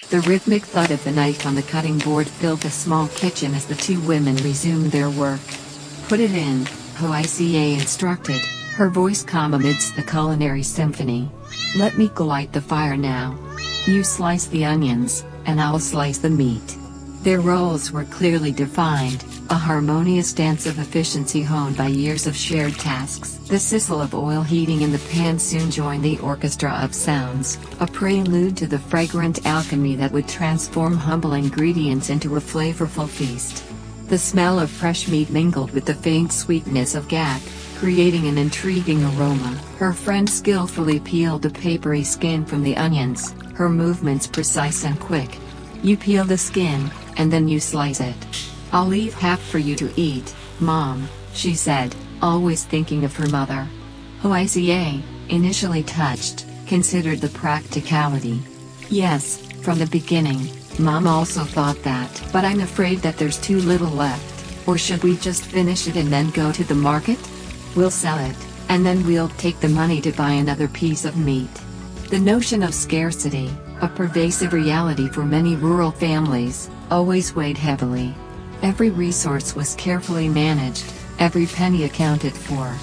The rhythmic thud of the knife on the cutting board filled the small kitchen as the two women resumed their work. "Put it in," Lyhoaica instructed, her voice calm amidst the culinary symphony. "Let me light the fire now. You slice the onions, and I'll slice the meat." Their roles were clearly defined, a harmonious dance of efficiency honed by years of shared tasks. The sizzle of oil heating in the pan soon joined the orchestra of sounds, a prelude to the fragrant alchemy that would transform humble ingredients into a flavorful feast. The smell of fresh meat mingled with the faint sweetness of gac, creating an intriguing aroma. Her friend skillfully peeled the papery skin from the onions, her movements precise and quick. "You peel the skin, and then you slice it. I'll leave half for you to eat, Mom," she said, always thinking of her mother. Lyhoaica, initially touched, considered the practicality. "Yes, from the beginning, Mom also thought that. But I'm afraid that there's too little left. Or should we just finish it and then go to the market? We'll sell it, and then we'll take the money to buy another piece of meat." The notion of scarcity, a pervasive reality for many rural families, always weighed heavily. Every resource was carefully managed, every penny accounted for.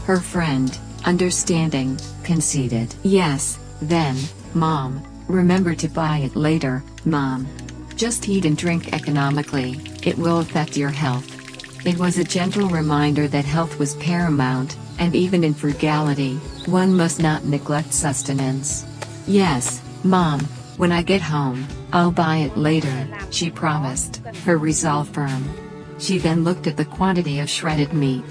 Her friend, understanding, conceded. "Yes, then, Mom, remember to buy it later, Mom. Just eat and drink economically, it will affect your health." It was a gentle reminder that health was paramount, and even in frugality, one must not neglect sustenance. "Yes, Mom, when I get home, I'll buy it later," she promised, her resolve firm. She then looked at the quantity of shredded meat.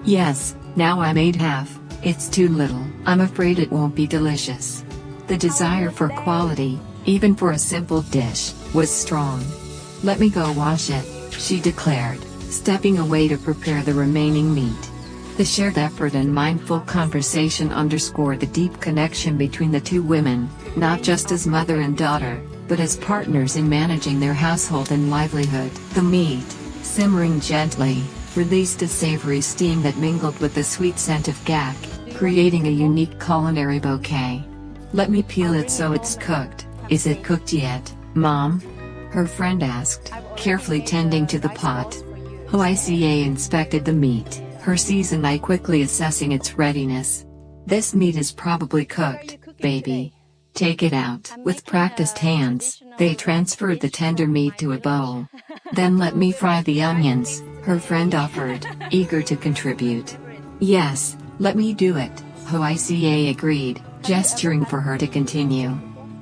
"Yes, now I made half, it's too little. I'm afraid it won't be delicious." The desire for quality, even for a simple dish, was strong. "Let me go wash it," she declared, stepping away to prepare the remaining meat. The shared effort and mindful conversation underscored the deep connection between the two women, not just as mother and daughter, but as partners in managing their household and livelihood. The meat, simmering gently, released a savory steam that mingled with the sweet scent of gac, creating a unique culinary bouquet. "Let me peel it so it's cooked." "Is it cooked yet, Mom?" her friend asked, carefully tending to the pot. Lyhoaica inspected the meat, her seasoned eye quickly assessing its readiness. "This meat is probably cooked, baby. Take it out." With practiced hands, they transferred the tender meat to a bowl. "Then let me fry the onions," her friend offered, eager to contribute. "Yes, let me do it," Lyhoaica agreed, gesturing for her to continue.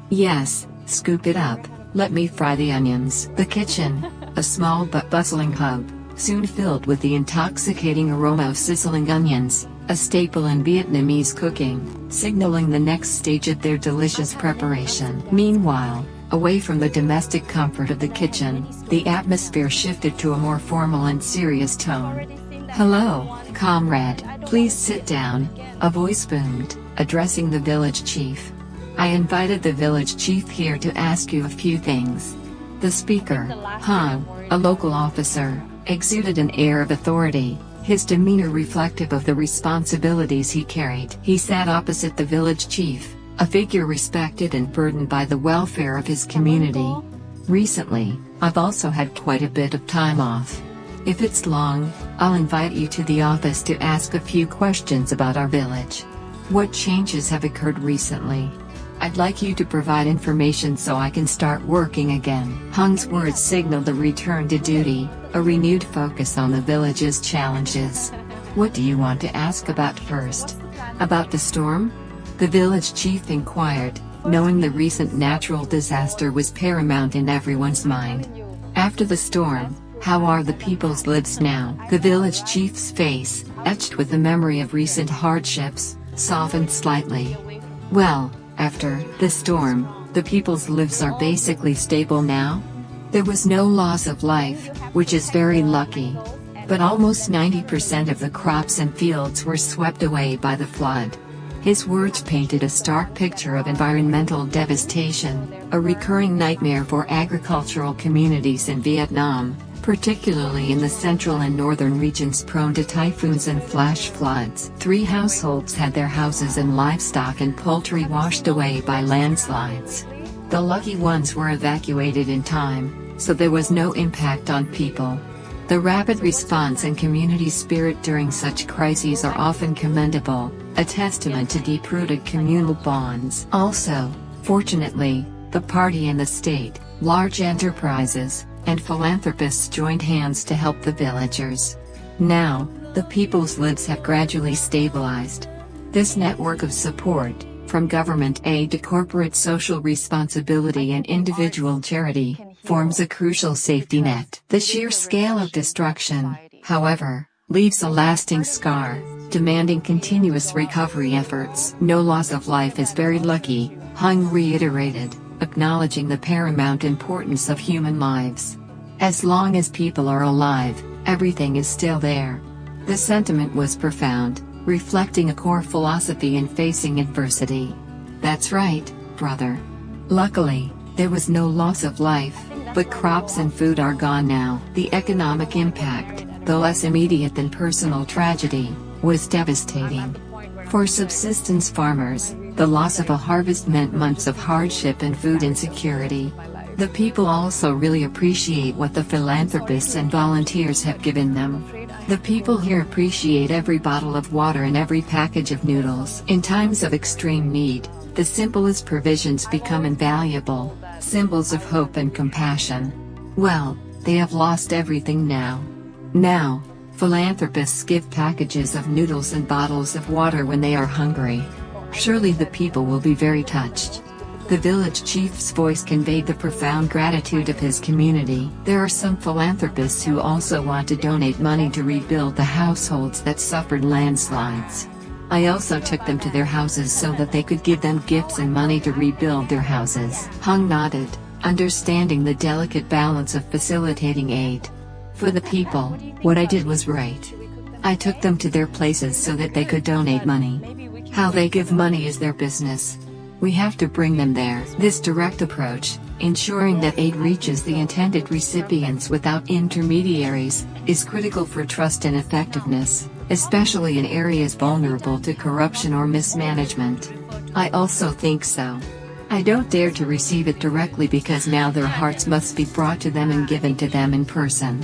"Yes, scoop it up, let me fry the onions." The kitchen, a small but bustling hub, soon filled with the intoxicating aroma of sizzling onions, a staple in Vietnamese cooking, signaling the next stage of their delicious preparation. Meanwhile, away from the domestic comfort of the kitchen, the atmosphere shifted to a more formal and serious tone. "Hello, comrade, please sit down," a voice boomed, addressing the village chief. "I invited the village chief here to ask you a few things." The speaker, Han, a local officer, exuded an air of authority, his demeanor reflective of the responsibilities he carried. He sat opposite the village chief, a figure respected and burdened by the welfare of his community. "Recently, I've also had quite a bit of time off. If it's long, I'll invite you to the office to ask a few questions about our village. What changes have occurred recently? I'd like you to provide information so I can start working again." Hung's words signaled a return to duty, a renewed focus on the village's challenges. "What do you want to ask about first?" "About the storm?" the village chief inquired, knowing the recent natural disaster was paramount in everyone's mind. "After the storm, how are the people's lives now?" The village chief's face, etched with the memory of recent hardships, softened slightly. "Well, after the storm, the people's lives are basically stable now. There was no loss of life, which is very lucky. But almost 90% of the crops and fields were swept away by the flood." His words painted a stark picture of environmental devastation, a recurring nightmare for agricultural communities in Vietnam, particularly in the central and northern regions prone to typhoons and flash floods. 3 households had their houses and livestock and poultry washed away by landslides. The lucky ones were evacuated in time, so there was no impact on people. The rapid response and community spirit during such crises are often commendable, a testament to deep-rooted communal bonds. Also, fortunately, the party and the state, large enterprises, and philanthropists joined hands to help the villagers. Now, the people's lives have gradually stabilized. This network of support, from government aid to corporate social responsibility and individual charity, forms a crucial safety net. The sheer scale of destruction, however, leaves a lasting scar, demanding continuous recovery efforts. No loss of life is very lucky, Hung reiterated, acknowledging the paramount importance of human lives. As long as people are alive, everything is still there. The sentiment was profound, reflecting a core philosophy in facing adversity. That's right, brother. Luckily, there was no loss of life, but crops and food are gone now. The economic impact, though less immediate than personal tragedy, was devastating. For subsistence farmers, the loss of a harvest meant months of hardship and food insecurity. The people also really appreciate what the philanthropists and volunteers have given them. The people here appreciate every bottle of water and every package of noodles. In times of extreme need, the simplest provisions become invaluable, symbols of hope and compassion. Well, they have lost everything now. Now, philanthropists give packages of noodles and bottles of water when they are hungry. Surely the people will be very touched. The village chief's voice conveyed the profound gratitude of his community. There are some philanthropists who also want to donate money to rebuild the households that suffered landslides. I also took them to their houses so that they could give them gifts and money to rebuild their houses. Hung nodded, understanding the delicate balance of facilitating aid. For the people, what I did was right. I took them to their places so that they could donate money. How they give money is their business. We have to bring them there. This direct approach, ensuring that aid reaches the intended recipients without intermediaries, is critical for trust and effectiveness, especially in areas vulnerable to corruption or mismanagement. I also think so. I don't dare to receive it directly because now their hearts must be brought to them and given to them in person.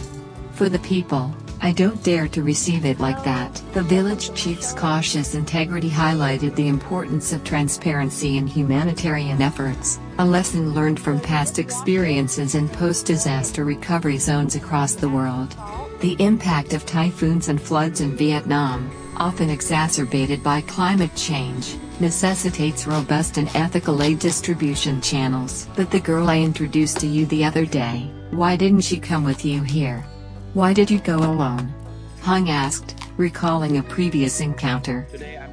For the people, I don't dare to receive it like that. The village chief's cautious integrity highlighted the importance of transparency in humanitarian efforts, a lesson learned from past experiences in post-disaster recovery zones across the world. The impact of typhoons and floods in Vietnam, often exacerbated by climate change, necessitates robust and ethical aid distribution channels. But the girl I introduced to you the other day, why didn't she come with you here? Why did you go alone? Hung asked, recalling a previous encounter.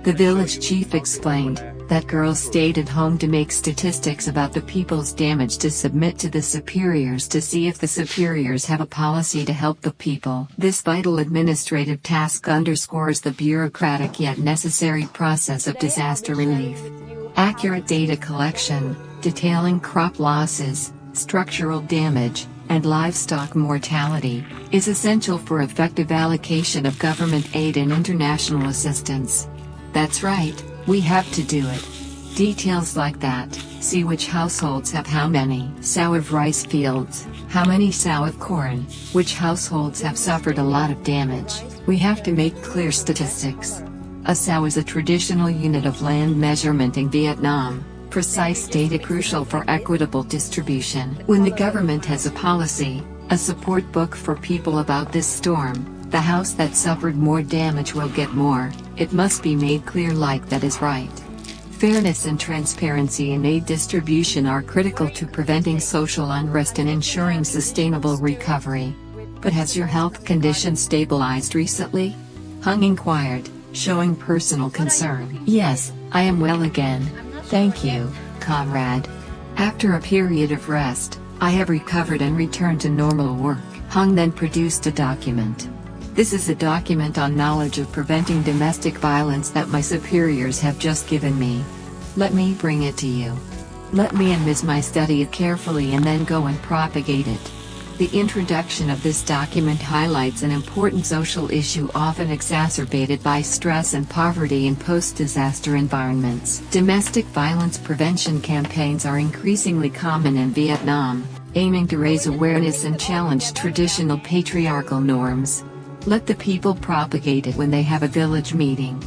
The village chief explained, that girl stayed at home to make statistics about the people's damage to submit to the superiors to see if the superiors have a policy to help the people. This vital administrative task underscores the bureaucratic yet necessary process of disaster relief. Accurate data collection, detailing crop losses, structural damage, and livestock mortality, is essential for effective allocation of government aid and international assistance. That's right, we have to do it. Details like that, see which households have how many sow of rice fields, how many sow of corn, which households have suffered a lot of damage. We have to make clear statistics. A sow is a traditional unit of land measurement in Vietnam. Precise data crucial for equitable distribution. When the government has a policy, a support book for people about this storm, the house that suffered more damage will get more. It must be made clear like that is right. Fairness and transparency in aid distribution are critical to preventing social unrest and ensuring sustainable recovery. But has your health condition stabilized recently? Hung inquired, showing personal concern. Yes, I am well again. Thank you, comrade. After a period of rest, I have recovered and returned to normal work. Hung then produced a document. This is a document on knowledge of preventing domestic violence that my superiors have just given me. Let me bring it to you. Let me and Ms. Mai study it carefully and then go and propagate it. The introduction of this document highlights an important social issue often exacerbated by stress and poverty in post-disaster environments. Domestic violence prevention campaigns are increasingly common in Vietnam, aiming to raise awareness and challenge traditional patriarchal norms. Let the people propagate it when they have a village meeting.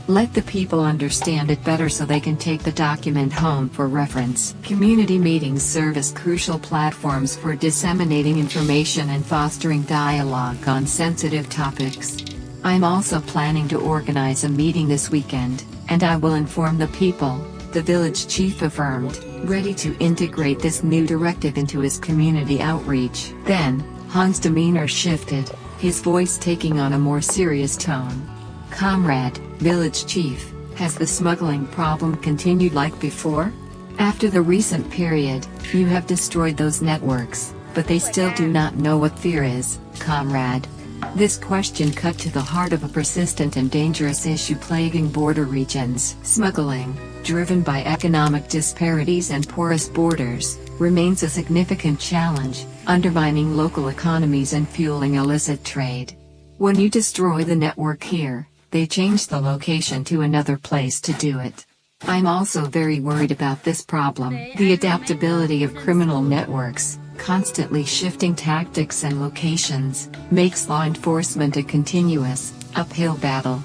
Let the people understand it better so they can take the document home for reference. Community meetings serve as crucial platforms for disseminating information and fostering dialogue on sensitive topics. I'm also planning to organize a meeting this weekend, and I will inform the people, the village chief affirmed, ready to integrate this new directive into his community outreach. Then, Hung's demeanor shifted, his voice taking on a more serious tone. Comrade, village chief, has the smuggling problem continued like before? After the recent period, you have destroyed those networks, but they still do not know what fear is, comrade. This question cut to the heart of a persistent and dangerous issue plaguing border regions. Smuggling, driven by economic disparities and porous borders, remains a significant challenge, undermining local economies and fueling illicit trade. When you destroy the network here, they change the location to another place to do it. I'm also very worried about this problem. The adaptability of criminal networks, constantly shifting tactics and locations, makes law enforcement a continuous, uphill battle.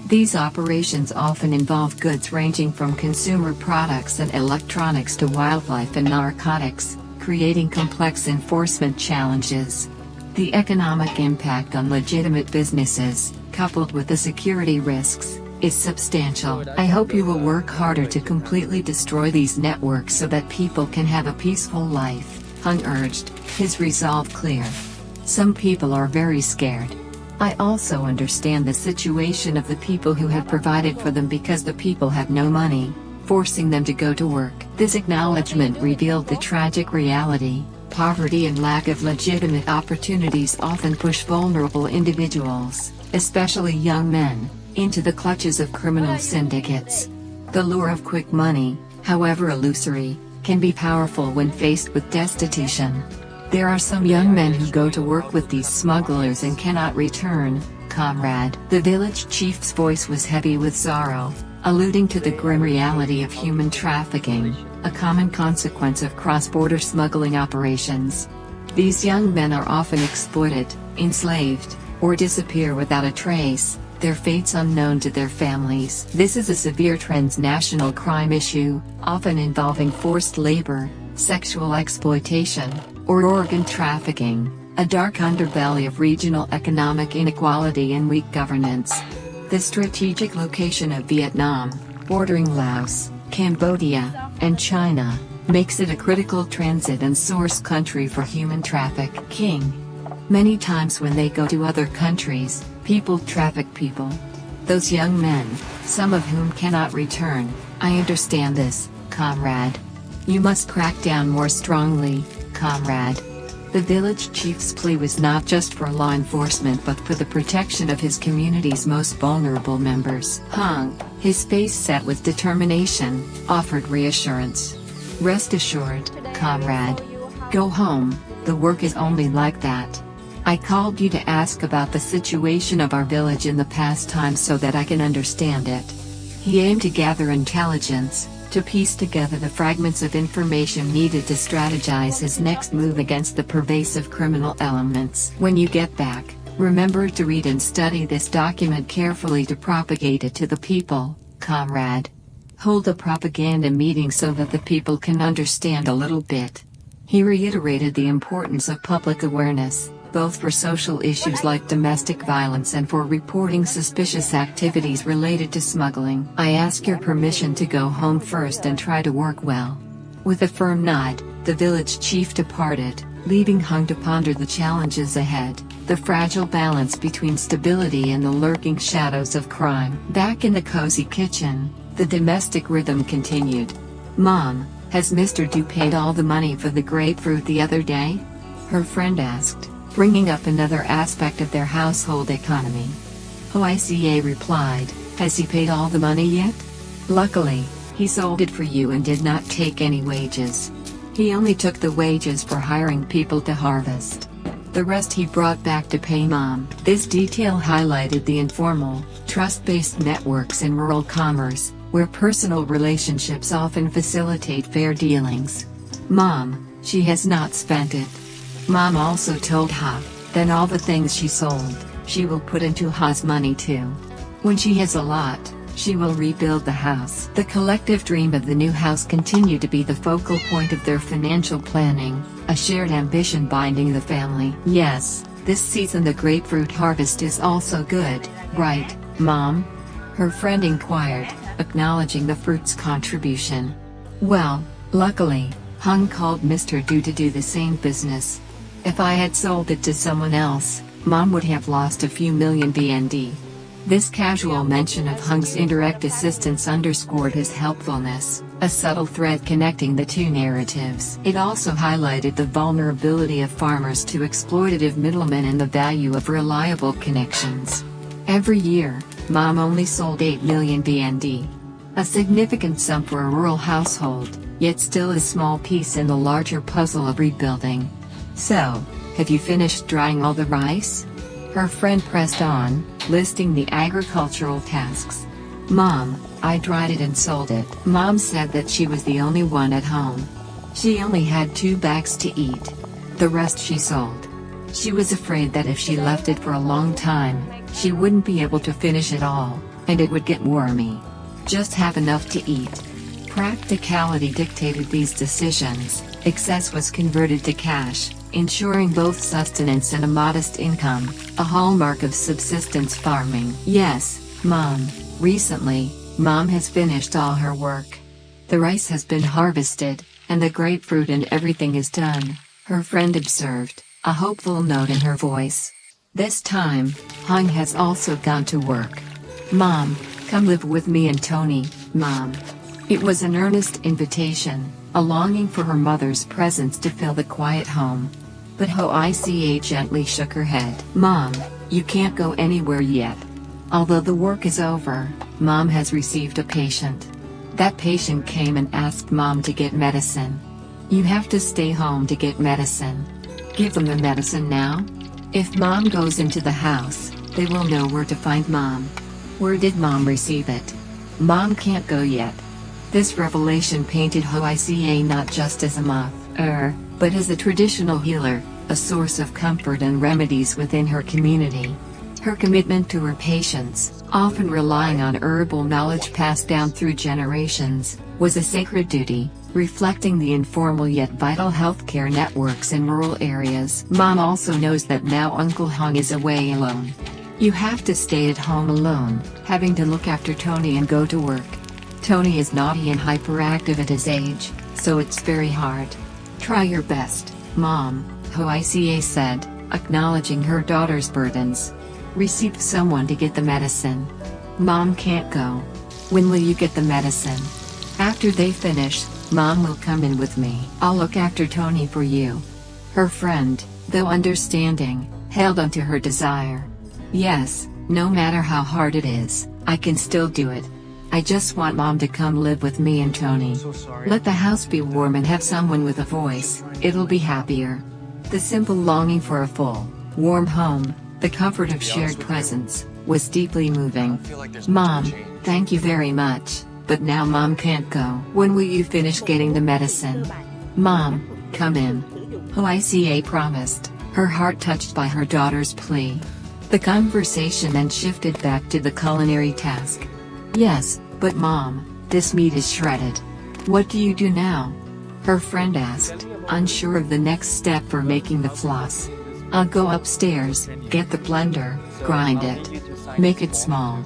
These operations often involve goods ranging from consumer products and electronics to wildlife and narcotics, creating complex enforcement challenges. The economic impact on legitimate businesses, coupled with the security risks, is substantial. I hope you will work harder to completely destroy these networks so that people can have a peaceful life, Hung urged, his resolve clear. Some people are very scared. I also understand the situation of the people who have provided for them because the people have no money, forcing them to go to work. This acknowledgement revealed the tragic reality. Poverty and lack of legitimate opportunities often push vulnerable individuals, especially young men, into the clutches of criminal syndicates. The lure of quick money, however illusory, can be powerful when faced with destitution. There are some young men who go to work with these smugglers and cannot return, comrade. The village chief's voice was heavy with sorrow, alluding to the grim reality of human trafficking, a common consequence of cross-border smuggling operations. These young men are often exploited, enslaved, or disappear without a trace, their fates unknown to their families. This is a severe transnational crime issue, often involving forced labor, sexual exploitation, or organ trafficking, a dark underbelly of regional economic inequality and weak governance. The strategic location of Vietnam, bordering Laos, Cambodia, and China, makes it a critical transit and source country for human trafficking. Many times when they go to other countries, people traffic people. Those young men, some of whom cannot return. I understand this, comrade. You must crack down more strongly, comrade. The village chief's plea was not just for law enforcement but for the protection of his community's most vulnerable members. Hung, his face set with determination, offered reassurance. Rest assured, comrade. Go home, the work is only like that. I called you to ask about the situation of our village in the past time so that I can understand it. He aimed to gather intelligence, to piece together the fragments of information needed to strategize his next move against the pervasive criminal elements. When you get back, remember to read and study this document carefully to propagate it to the people, comrade. Hold a propaganda meeting so that the people can understand a little bit. He reiterated the importance of public awareness, both for social issues like domestic violence and for reporting suspicious activities related to smuggling. I ask your permission to go home first and try to work well. With a firm nod, the village chief departed, leaving Hung to ponder the challenges ahead, the fragile balance between stability and the lurking shadows of crime. Back in the cozy kitchen, the domestic rhythm continued. Mom, has Mr. Du paid all the money for the grapefruit the other day? Her friend asked, bringing up another aspect of their household economy. Hoai replied, has he paid all the money yet? Luckily, he sold it for you and did not take any wages. He only took the wages for hiring people to harvest. The rest he brought back to pay mom. This detail highlighted the informal, trust-based networks in rural commerce, where personal relationships often facilitate fair dealings. Mom, she has not spent it. Mom also told Ha, then all the things she sold, she will put into Ha's money too. When she has a lot, she will rebuild the house. The collective dream of the new house continued to be the focal point of their financial planning, a shared ambition binding the family. Yes, this season the grapefruit harvest is also good, right, Mom? Her friend inquired, acknowledging the fruit's contribution. Well, luckily, Hung called Mr. Du to do the same business. If I had sold it to someone else, Mom would have lost a few million BND. This casual mention of Hung's indirect assistance underscored his helpfulness, a subtle thread connecting the two narratives. It also highlighted the vulnerability of farmers to exploitative middlemen and the value of reliable connections. Every year, Mom only sold 8 million BND. A significant sum for a rural household, yet still a small piece in the larger puzzle of rebuilding. So, have you finished drying all the rice? Her friend pressed on, listing the agricultural tasks. Mom, I dried it and sold it. Mom said that she was the only one at home. She only had 2 bags to eat. The rest she sold. She was afraid that if she left it for a long time, she wouldn't be able to finish it all, and it would get wormy. Just have enough to eat. Practicality dictated these decisions. Excess was converted to cash, ensuring both sustenance and a modest income, a hallmark of subsistence farming. Yes, Mom, recently, Mom has finished all her work. The rice has been harvested, and the grapefruit and everything is done, her friend observed, a hopeful note in her voice. This time, Hung has also gone to work. Mom, come live with me and Tony, Mom. It was an earnest invitation, a longing for her mother's presence to fill the quiet home. But Lyhoaica gently shook her head. Mom, you can't go anywhere yet. Although the work is over, Mom has received a patient. That patient came and asked Mom to get medicine. You have to stay home to get medicine. Give them the medicine now. If Mom goes into the house, they will know where to find Mom. Where did Mom receive it? Mom can't go yet. This revelation painted Lyhoaica not just as a mother, but as a traditional healer, a source of comfort and remedies within her community. Her commitment to her patients, often relying on herbal knowledge passed down through generations, was a sacred duty, reflecting the informal yet vital healthcare networks in rural areas. Mom also knows that now Uncle Hung is away alone. You have to stay at home alone, having to look after Tony and go to work. Tony is naughty and hyperactive at his age, so it's very hard. Try your best, Mom, Lyhoaica said, acknowledging her daughter's burdens. Receive someone to get the medicine. Mom can't go. When will you get the medicine? After they finish, Mom will come in with me. I'll look after Tony for you. Her friend, though understanding, held on to her desire. Yes, no matter how hard it is, I can still do it. I just want Mom to come live with me and Tony. Let the house be warm and have someone with a voice, it'll be happier. The simple longing for a full, warm home, the comfort of shared presence, was deeply moving. Mom, thank you very much, but now Mom can't go. When will you finish getting the medicine? Mom, come in. Lyhoaica promised, her heart touched by her daughter's plea. The conversation then shifted back to the culinary task. Yes, but Mom, this meat is shredded. What do you do now? Her friend asked, unsure of the next step for making the floss. I'll go upstairs, get the blender, grind it. Make it small.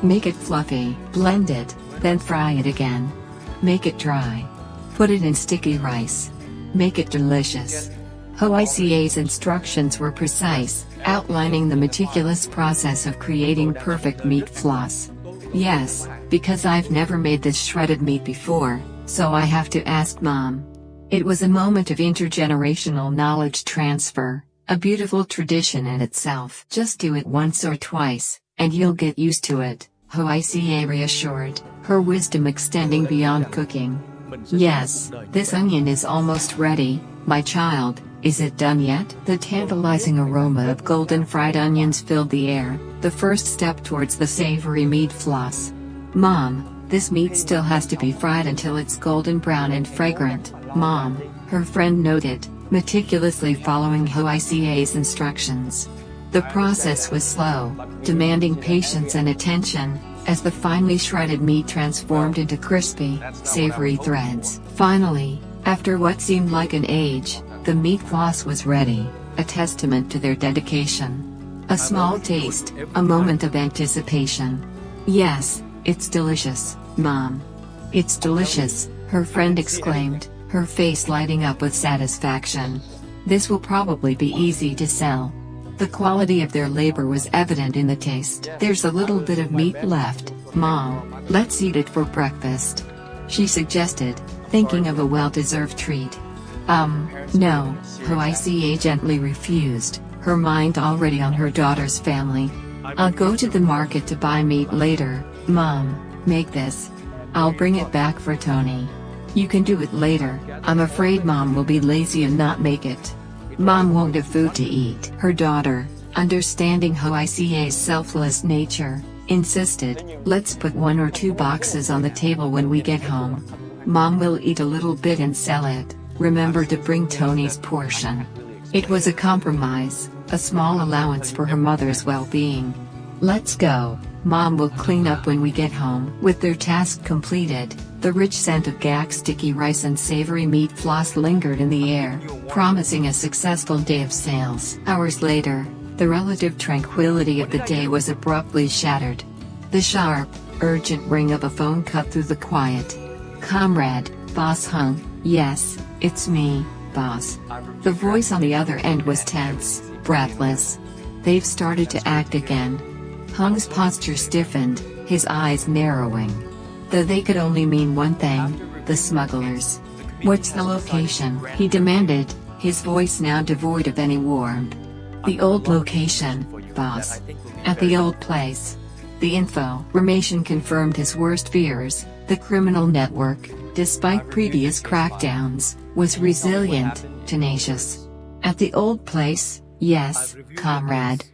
Make it fluffy. Blend it, then fry it again. Make it dry. Put it in sticky rice. Make it delicious. Lyhoaica's instructions were precise, outlining the meticulous process of creating perfect meat floss. Yes, because I've never made this shredded meat before, so I have to ask Mom. It was a moment of intergenerational knowledge transfer, a beautiful tradition in itself. Just do it once or twice, and you'll get used to it, Lyhoaica reassured, her wisdom extending beyond cooking. Yes, this onion is almost ready, my child, Is it done yet? The tantalizing aroma of golden fried onions filled the air, the first step towards the savory meat floss. Mom, this meat still has to be fried until it's golden brown and fragrant, Mom, her friend noted, meticulously following Lyhoaica's instructions. The process was slow, demanding patience and attention, as the finely shredded meat transformed into crispy, savory threads. Finally, after what seemed like an age, the meat floss was ready, a testament to their dedication. A small taste, a moment of anticipation. Yes, it's delicious, Mom. It's delicious, her friend exclaimed, her face lighting up with satisfaction. This will probably be easy to sell. The quality of their labor was evident in the taste. There's a little bit of meat left, Mom, let's eat it for breakfast, she suggested, thinking of a well-deserved treat. No, Lyhoaica gently refused, her mind already on her daughter's family. I'll go to the market to buy meat later, Mom, make this. I'll bring it back for Tony. You can do it later, I'm afraid Mom will be lazy and not make it. Mom won't have food to eat. Her daughter, understanding Lyhoaica's selfless nature, insisted, let's put 1 or 2 boxes on the table when we get home. Mom will eat a little bit and sell it, remember to bring Tony's portion. It was a compromise, a small allowance for her mother's well-being. Let's go, Mom will clean up when we get home. With their task completed, the rich scent of gak sticky rice and savory meat floss lingered in the air, promising a successful day of sales. Hours later, the relative tranquility of the day was abruptly shattered. The sharp, urgent ring of a phone cut through the quiet. Comrade, boss Hung, yes, it's me, boss. The voice on the other end was tense, breathless. They've started to act again. Hung's posture stiffened, his eyes narrowing. Though they could only mean one thing, the smugglers. What's the location? He demanded, his voice now devoid of any warmth. The old location, boss. At the old place. The information confirmed his worst fears. The criminal network, despite previous crackdowns, was resilient, tenacious. At the old place, yes, comrade.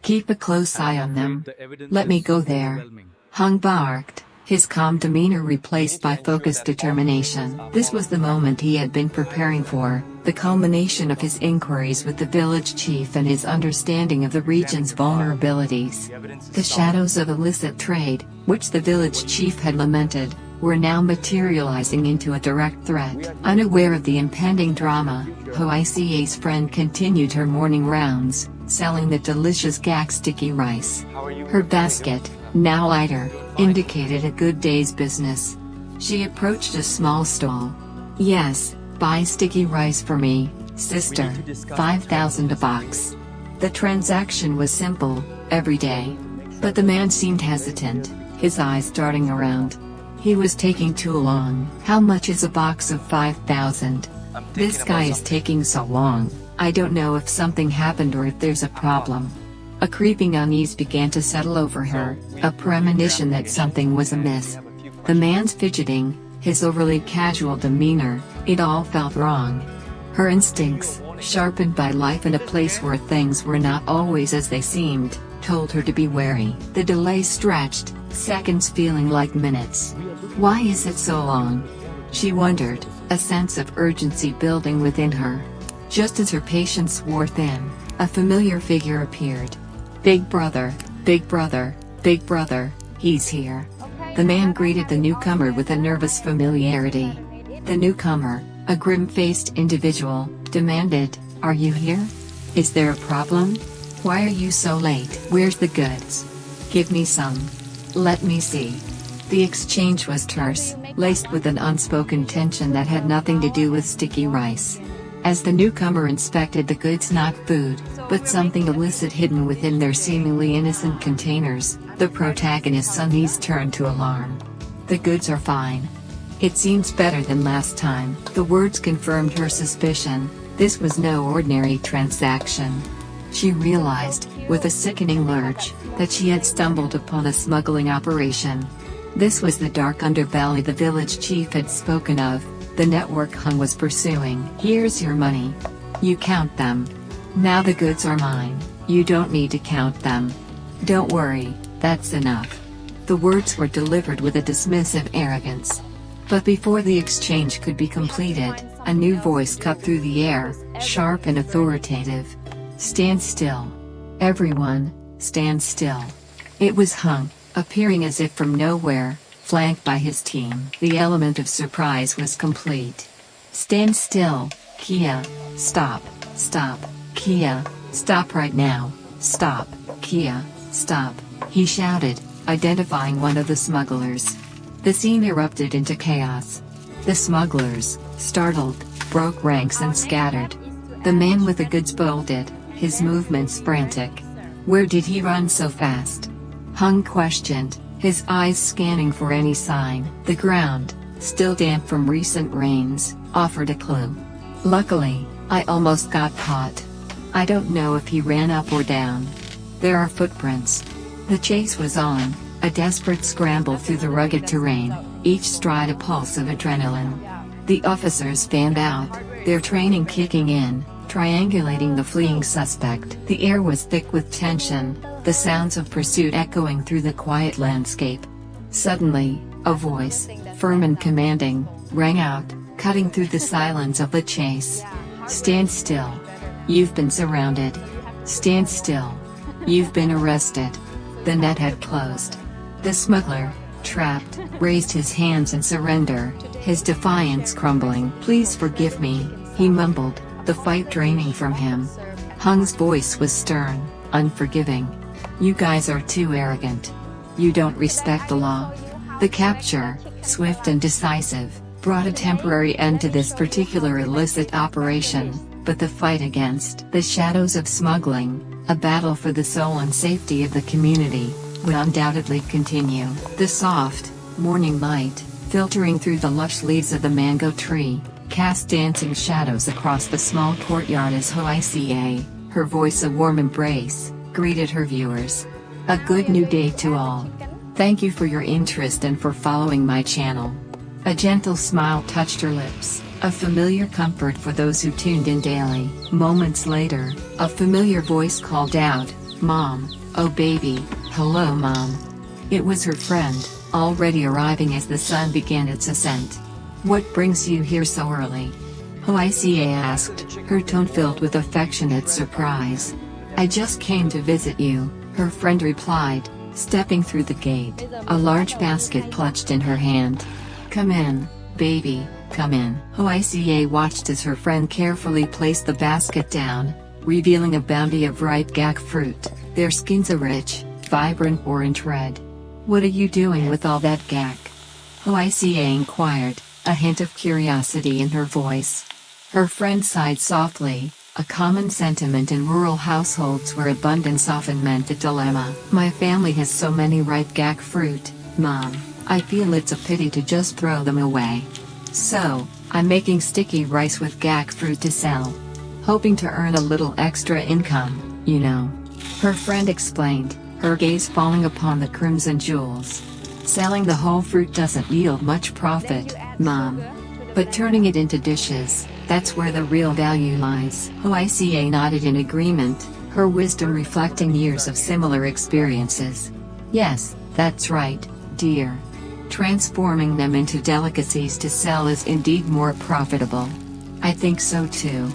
Keep a close eye on them. Let me go there. Hung barked, his calm demeanor replaced by focused determination. This was the moment he had been preparing for, the culmination of his inquiries with the village chief and his understanding of the region's vulnerabilities. The shadows of illicit trade, which the village chief had lamented, were now materializing into a direct threat. Unaware of the impending drama, Lyhoaica's friend continued her morning rounds, selling the delicious gak sticky rice. Her basket, now lighter, indicated a good day's business. She approached a small stall. Yes, buy sticky rice for me, sister, 5,000 a box. The transaction was simple, everyday. But the man seemed hesitant, his eyes darting around. He was taking too long. How much is a box of 5,000? This guy is taking so long, I don't know if something happened or if there's a problem. A creeping unease began to settle over her, a premonition that something was amiss. The man's fidgeting, his overly casual demeanor, it all felt wrong. Her instincts, sharpened by life in a place where things were not always as they seemed, told her to be wary. The delay stretched, seconds feeling like minutes. Why is it so long? She wondered, a sense of urgency building within her. Just as her patience wore thin, a familiar figure appeared. Big brother, big brother, big brother, he's here. The man greeted the newcomer with a nervous familiarity. The newcomer, a grim-faced individual, demanded, "Are you here? Is there a problem? Why are you so late? Where's the goods? Give me some. Let me see." The exchange was terse, laced with an unspoken tension that had nothing to do with sticky rice. As the newcomer inspected the goods, not food, but something illicit hidden within their seemingly innocent containers, the protagonist's unease turned to alarm. "The goods are fine. It seems better than last time." The words confirmed her suspicion. This was no ordinary transaction. She realized, with a sickening lurch, that she had stumbled upon a smuggling operation. This was the dark underbelly the village chief had spoken of, the network Hung was pursuing. "Here's your money. You count them. Now the goods are mine, you don't need to count them. Don't worry, that's enough. The words were delivered with a dismissive arrogance. But before the exchange could be completed, a new voice cut through the air, sharp and authoritative. Stand still. Everyone, stand still. It was Hung, appearing as if from nowhere, flanked by his team. The element of surprise was complete. Stand still, Kia. Stop, stop, Kia. Stop right now. Stop, Kia. Stop, he shouted, identifying one of the smugglers. The scene erupted into chaos. The smugglers, startled, broke ranks and scattered. The man with the goods bolted, his movements frantic. Where did he run so fast? Hung questioned, his eyes scanning for any sign. The ground, still damp from recent rains, offered a clue. Luckily, I almost got caught. I don't know if he ran up or down. There are footprints. The chase was on, a desperate scramble through the rugged terrain, each stride a pulse of adrenaline. The officers fanned out, their training kicking in, triangulating the fleeing suspect. The air was thick with tension, the sounds of pursuit echoing through the quiet landscape. Suddenly, a voice, firm and commanding, rang out, cutting through the silence of the chase. Stand still. You've been surrounded. Stand still. You've been arrested. The net had closed. The smuggler, trapped, raised his hands in surrender, his defiance crumbling. Please forgive me, he mumbled, the fight draining from him. Hung's voice was stern, unforgiving. You guys are too arrogant. You don't respect the law. The capture, swift and decisive, brought a temporary end to this particular illicit operation, but the fight against the shadows of smuggling, a battle for the soul and safety of the community, would undoubtedly continue. The soft, morning light, filtering through the lush leaves of the mango tree, cast dancing shadows across the small courtyard as Lyhoaica, her voice a warm embrace, greeted her viewers. A good new day to all. Thank you for your interest and for following my channel. A gentle smile touched her lips, a familiar comfort for those who tuned in daily. Moments later, a familiar voice called out, Mom, oh baby, hello Mom. It was her friend, already arriving as the sun began its ascent. What brings you here so early? Lyhoaica asked, her tone filled with affectionate surprise. I just came to visit you, her friend replied, stepping through the gate, a large basket clutched in her hand. Come in, baby, come in. Lyhoaica watched as her friend carefully placed the basket down, revealing a bounty of ripe gak fruit, their skins a rich, vibrant orange red. What are you doing with all that gak? Lyhoaica inquired, a hint of curiosity in her voice. Her friend sighed softly, a common sentiment in rural households where abundance often meant a dilemma. My family has so many ripe gak fruit, Mom, I feel it's a pity to just throw them away. So, I'm making sticky rice with gak fruit to sell. Hoping to earn a little extra income, you know. Her friend explained, her gaze falling upon the crimson jewels. Selling the whole fruit doesn't yield much profit, Mom. But turning it into dishes, that's where the real value lies. Lyhoaica nodded in agreement, her wisdom reflecting years of similar experiences. Yes, that's right, dear. Transforming them into delicacies to sell is indeed more profitable. I think so too.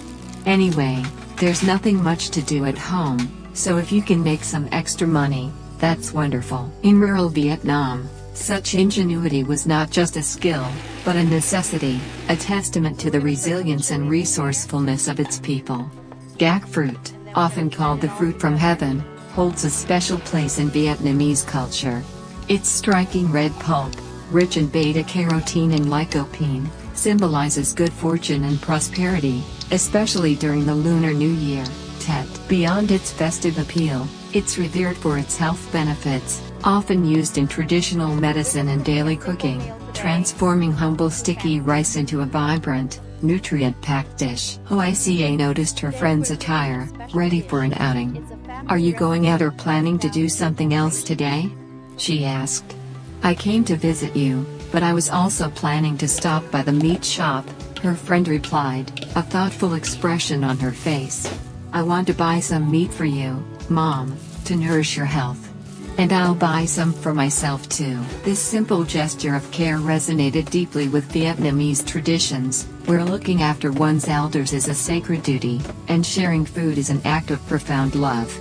Anyway, there's nothing much to do at home, so if you can make some extra money, that's wonderful. In rural Vietnam, such ingenuity was not just a skill, but a necessity, a testament to the resilience and resourcefulness of its people. Gak fruit, often called the fruit from heaven, holds a special place in Vietnamese culture. Its striking red pulp, rich in beta-carotene and lycopene, symbolizes good fortune and prosperity, especially during the Lunar New Year, Tet. Beyond its festive appeal, it's revered for its health benefits, often used in traditional medicine and daily cooking, transforming humble sticky rice into a vibrant, nutrient-packed dish. Lyhoaica noticed her friend's attire, ready for an outing. Are you going out or planning to do something else today? She asked. I came to visit you, but I was also planning to stop by the meat shop, Her friend replied, a thoughtful expression on her face. I want to buy some meat for you, Mom, to nourish your health. And I'll buy some for myself too. This simple gesture of care resonated deeply with Vietnamese traditions, where looking after one's elders is a sacred duty, and sharing food is an act of profound love.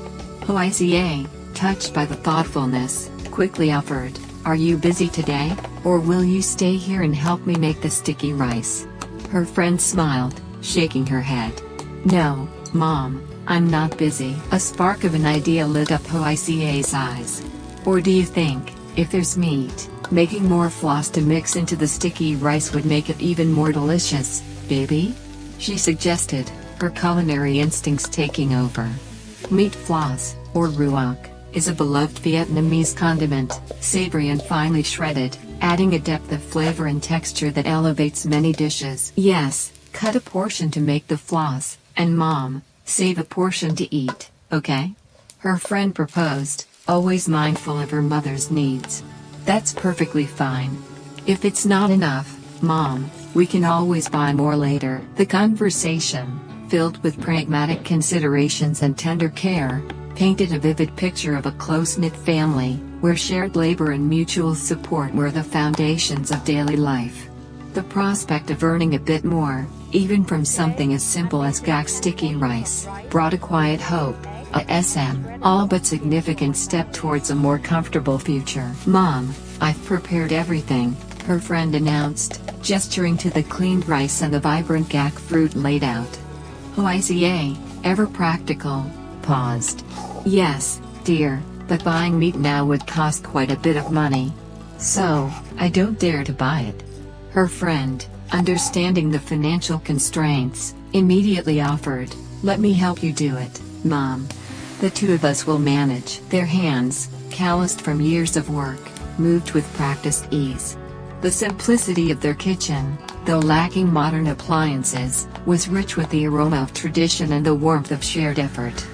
Lyhoaica, touched by the thoughtfulness, quickly offered, are you busy today, or will you stay here and help me make the sticky rice? Her friend smiled, shaking her head. No, Mom, I'm not busy. A spark of an idea lit up Lyhoaica's eyes. Or do you think, if there's meat, making more floss to mix into the sticky rice would make it even more delicious, baby? She suggested, her culinary instincts taking over. Meat floss, or ruoc, is a beloved Vietnamese condiment, savory and finely shredded, adding a depth of flavor and texture that elevates many dishes. Yes, cut a portion to make the floss, and Mom, save a portion to eat, okay? Her friend proposed, always mindful of her mother's needs. That's perfectly fine. If it's not enough, Mom, we can always buy more later. The conversation, filled with pragmatic considerations and tender care, painted a vivid picture of a close-knit family, where shared labor and mutual support were the foundations of daily life. The prospect of earning a bit more, even from something as simple as gak sticky rice, brought a quiet hope, a all but significant step towards a more comfortable future. Mom, I've prepared everything, her friend announced, gesturing to the cleaned rice and the vibrant gak fruit laid out. Lyhoaica, ever practical, paused. Yes, dear, but buying meat now would cost quite a bit of money. So, I don't dare to buy it. Her friend, understanding the financial constraints, immediately offered, let me help you do it, Mom. The two of us will manage. Their hands, calloused from years of work, moved with practiced ease. The simplicity of their kitchen, though lacking modern appliances, was rich with the aroma of tradition and the warmth of shared effort.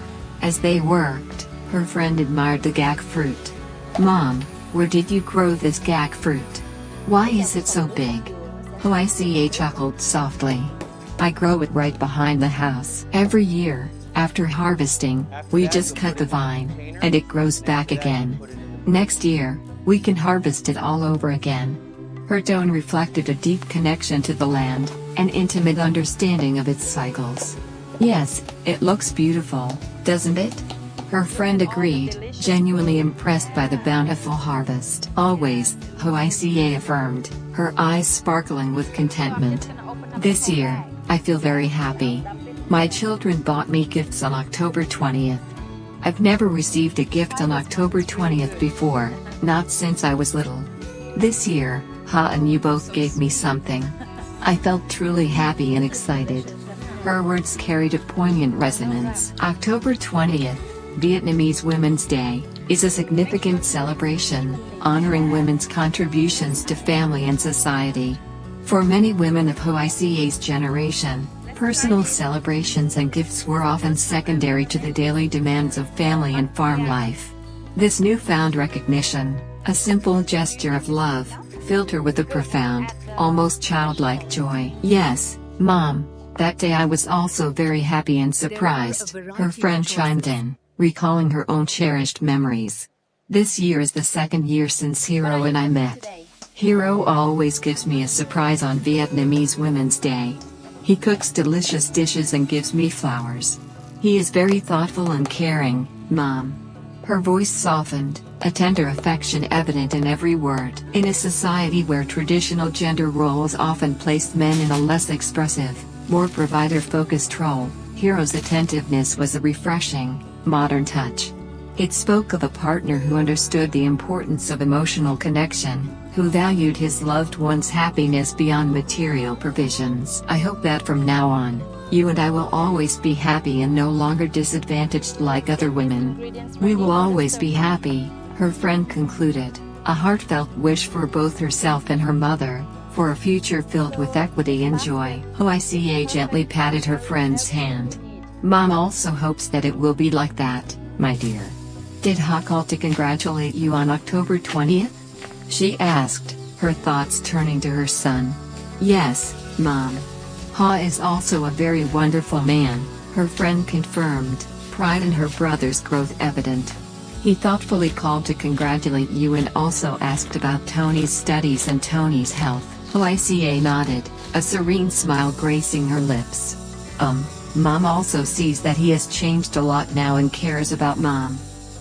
As they worked, her friend admired the gak fruit. Mom, where did you grow this gak fruit? Why is it so big? Lyhoaica chuckled softly. I grow it right behind the house. Every year, after harvesting, we just cut the vine, and it grows back again. Next year, we can harvest it all over again. Her tone reflected a deep connection to the land, an intimate understanding of its cycles. Yes, it looks beautiful, doesn't it? Her friend agreed, genuinely impressed by the bountiful harvest. Always, Lyhoaica affirmed, her eyes sparkling with contentment. This year, I feel very happy. My children bought me gifts on October 20th. I've never received a gift on October 20th before, not since I was little. This year, and you both gave me something. I felt truly happy and excited. Her words carried a poignant resonance. October 20th, Vietnamese Women's Day, is a significant celebration, honoring women's contributions to family and society. For many women of Lyhoaica's generation, personal celebrations and gifts were often secondary to the daily demands of family and farm life. This newfound recognition, a simple gesture of love, filled her with a profound, almost childlike joy. Yes, Mom, that day I was also very happy and surprised, her friend chimed in, recalling her own cherished memories. This year is the second year since Hero and I met. Hero always gives me a surprise on Vietnamese Women's Day. He cooks delicious dishes and gives me flowers. He is very thoughtful and caring, Mom. Her voice softened, a tender affection evident in every word. In a society where traditional gender roles often placed men in a less expressive, more provider-focused role, Hero's attentiveness was a refreshing, modern touch. It spoke of a partner who understood the importance of emotional connection, who valued his loved one's happiness beyond material provisions. I hope that from now on, you and I will always be happy and no longer disadvantaged like other women. We will always be happy, her friend concluded, a heartfelt wish for both herself and her mother, for a future filled with equity and joy. Lyhoaica gently patted her friend's hand. Mom also hopes that it will be like that, my dear. Did Ha call to congratulate you on October 20th? She asked, her thoughts turning to her son. Yes, Mom. Ha is also a very wonderful man, her friend confirmed, pride in her brother's growth evident. He thoughtfully called to congratulate you and also asked about Tony's studies and Tony's health. Lyhoaica nodded, a serene smile gracing her lips. Mom also sees that he has changed a lot now and cares about Mom.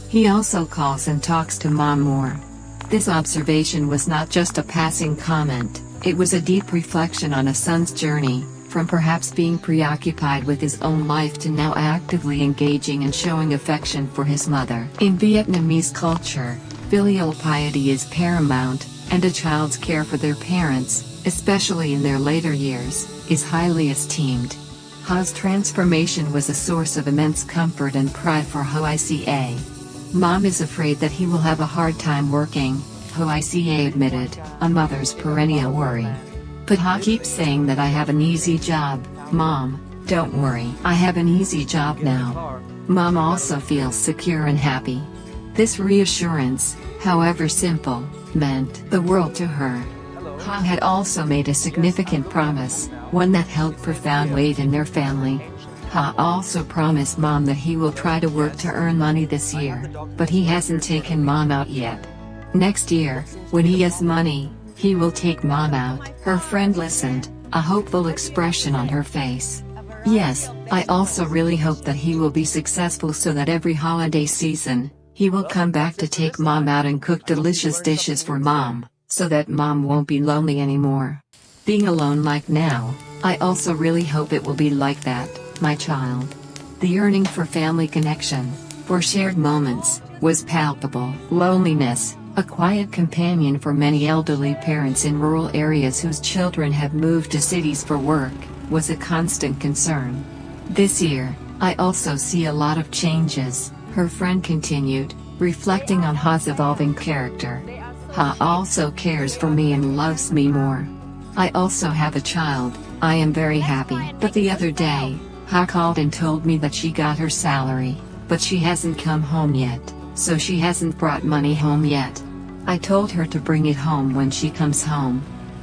He also calls and talks to Mom more. This observation was not just a passing comment, it was a deep reflection on a son's journey, from perhaps being preoccupied with his own life to now actively engaging and showing affection for his mother. In Vietnamese culture, filial piety is paramount, and a child's care for their parents, especially in their later years, is highly esteemed. Ha's transformation was a source of immense comfort and pride for Lyhoaica. Mom is afraid that he will have a hard time working, Lyhoaica admitted, a mother's perennial worry. But Ha keeps saying that I have an easy job, Mom, don't worry. I have an easy job now. Mom also feels secure and happy. This reassurance, however simple, meant the world to her. Ha had also made a significant promise, one that held profound weight in their family. Ha also promised Mom that he will try to work to earn money this year, but he hasn't taken Mom out yet. Next year, when he has money, he will take Mom out. Her friend listened, a hopeful expression on her face. Yes, I also really hope that he will be successful so that every holiday season, he will come back to take Mom out and cook delicious dishes for Mom, so that Mom won't be lonely anymore. Being alone like now, I also really hope it will be like that, my child. The yearning for family connection, for shared moments, was palpable. Loneliness, a quiet companion for many elderly parents in rural areas whose children have moved to cities for work, was a constant concern. This year, I also see a lot of changes, her friend continued, reflecting on Ha's evolving character. Ha also cares for me and loves me more. I also have a child, I am very happy. But the other day, Ha called and told me that she got her salary, but she hasn't come home yet, so she hasn't brought money home yet. I told her to bring it home when she comes home.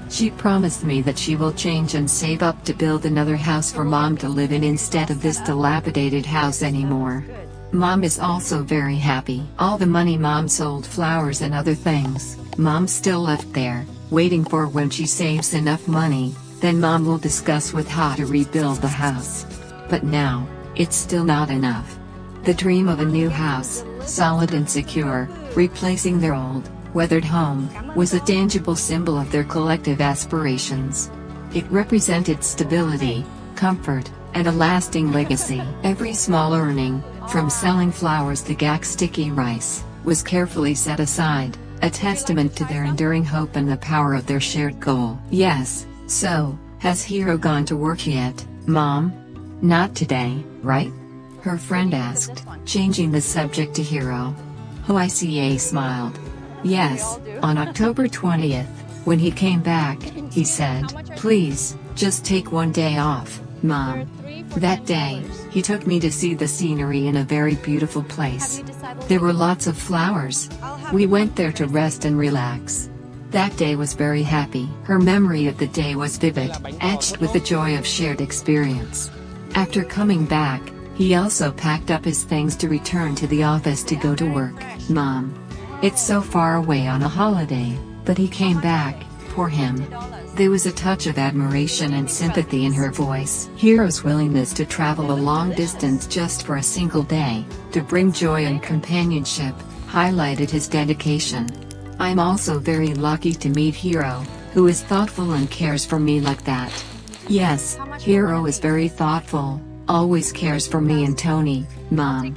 She promised me that she will change and save up to build another house for Mom to live in instead of this dilapidated house anymore. Mom is also very happy. All the money Mom sold flowers and other things, Mom still left there, waiting for when she saves enough money, then Mom will discuss with Ha to rebuild the house. But now, it's still not enough. The dream of a new house, solid and secure, replacing their old, weathered home, was a tangible symbol of their collective aspirations. It represented stability, comfort, and a lasting legacy. Every small earning, from selling flowers to gak sticky rice, was carefully set aside, a testament to their enduring hope and the power of their shared goal. Yes, so, has Hero gone to work yet, Mom? Not today, right? Her friend asked, changing the subject to Hero. Lyhoaica smiled. Yes, on October 20th, when he came back, he said, please, just take one day off, Mom. That day, he took me to see the scenery in a very beautiful place. There were lots of flowers. We went there to rest and relax. That day was very happy. Her memory of the day was vivid, etched with the joy of shared experience. After coming back, he also packed up his things to return to the office to go to work. Mom. It's so far away on a holiday, but he came back, for him. There was a touch of admiration and sympathy in her voice. Hero's willingness to travel a long distance just for a single day, to bring joy and companionship, highlighted his dedication. I'm also very lucky to meet Hero, who is thoughtful and cares for me like that. Yes, Hero is very thoughtful, always cares for me and Tony, Mom.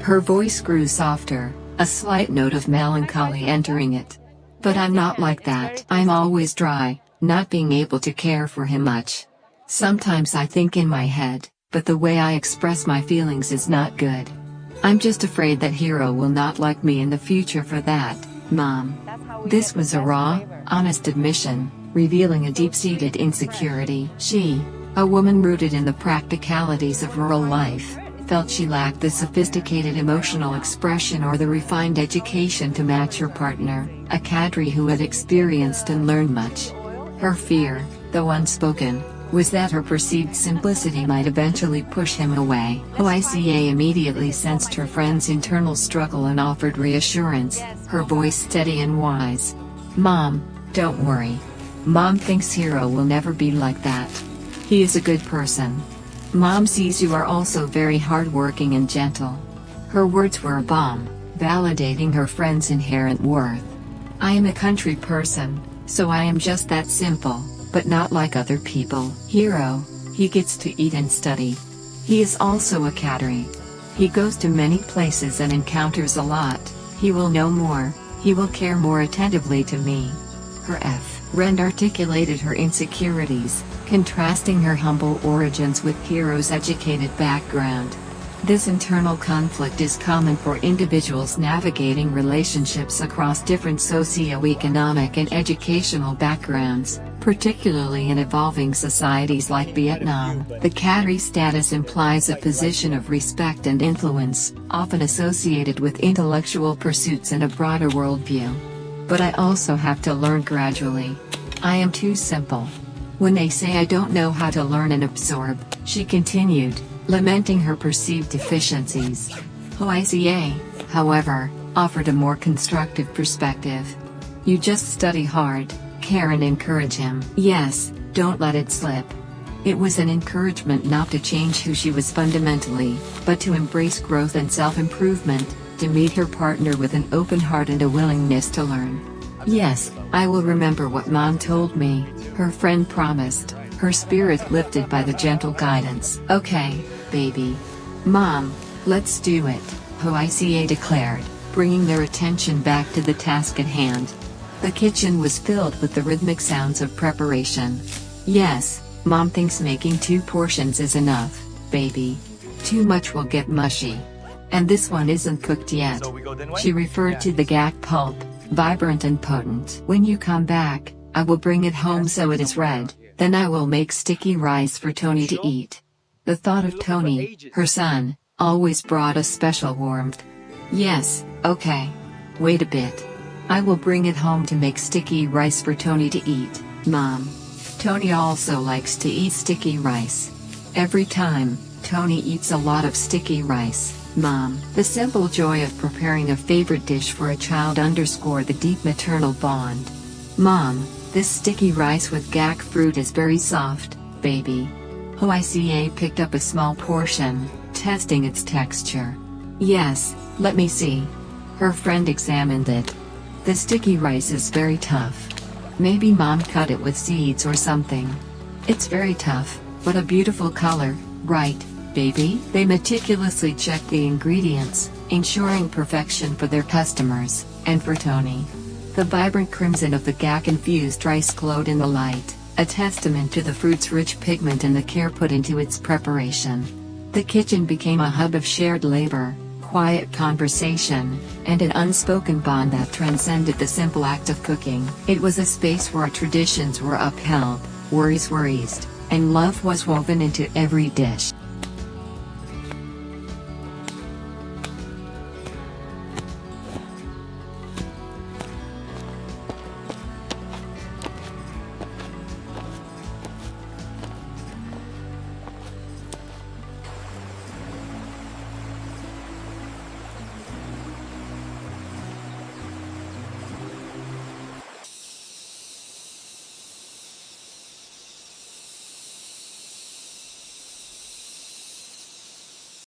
Her voice grew softer, a slight note of melancholy entering it. But I'm not like that. I'm always dry, not being able to care for him much. Sometimes I think in my head, but the way I express my feelings is not good. I'm just afraid that Hero will not like me in the future for that, Mom. This was a raw, honest admission, revealing a deep-seated insecurity. She, a woman rooted in the practicalities of rural life, felt she lacked the sophisticated emotional expression or the refined education to match her partner, a cadre who had experienced and learned much. Her fear, though unspoken, was that her perceived simplicity might eventually push him away. Lyhoaica immediately sensed her friend's internal struggle and offered reassurance, her voice steady and wise. "Mom, don't worry. Mom thinks Hero will never be like that. He is a good person. Mom sees you are also very hardworking and gentle." Her words were a bomb, validating her friend's inherent worth. "I am a country person, so I am just that simple, but not like other people. Hero, he gets to eat and study. He is also a cattery. He goes to many places and encounters a lot. He will know more, he will care more attentively to me." Her friend articulated her insecurities, contrasting her humble origins with Hero's educated background. This internal conflict is common for individuals navigating relationships across different socioeconomic and educational backgrounds, particularly in evolving societies like Vietnam. The cattery status implies a position of respect and influence, often associated with intellectual pursuits and a broader worldview. "But I also have to learn gradually. I am too simple. When they say I don't know how to learn and absorb," she continued, lamenting her perceived deficiencies. Lyhoaica, however, offered a more constructive perspective. "You just study hard, care and encourage him." "Yes, don't let it slip." It was an encouragement not to change who she was fundamentally, but to embrace growth and self-improvement, to meet her partner with an open heart and a willingness to learn. "Yes, I will remember what Mom told me," her friend promised, her spirit lifted by the gentle guidance. "Okay, baby. Mom, let's do it," Lyhoaica declared, bringing their attention back to the task at hand. The kitchen was filled with the rhythmic sounds of preparation. "Yes, Mom thinks making 2 portions is enough, baby. Too much will get mushy. And this one isn't cooked yet." She referred to the gac pulp, vibrant and potent. "When you come back, I will bring it home so it is red, then I will make sticky rice for Tony to eat." The thought of Tony, her son, always brought a special warmth. "Yes, okay. Wait a bit. I will bring it home to make sticky rice for Tony to eat, Mom. Tony also likes to eat sticky rice. Every time, Tony eats a lot of sticky rice, Mom." The simple joy of preparing a favorite dish for a child underscored the deep maternal bond. "Mom, this sticky rice with gac fruit is very soft, baby." Lyhoaica picked up a small portion, testing its texture. "Yes, let me see." Her friend examined it. "The sticky rice is very tough. Maybe Mom cut it with seeds or something. It's very tough, but a beautiful color, right, baby?" They meticulously checked the ingredients, ensuring perfection for their customers, and for Tony. The vibrant crimson of the gac-infused rice glowed in the light, a testament to the fruit's rich pigment and the care put into its preparation. The kitchen became a hub of shared labor, quiet conversation, and an unspoken bond that transcended the simple act of cooking. It was a space where traditions were upheld, worries were eased, and love was woven into every dish.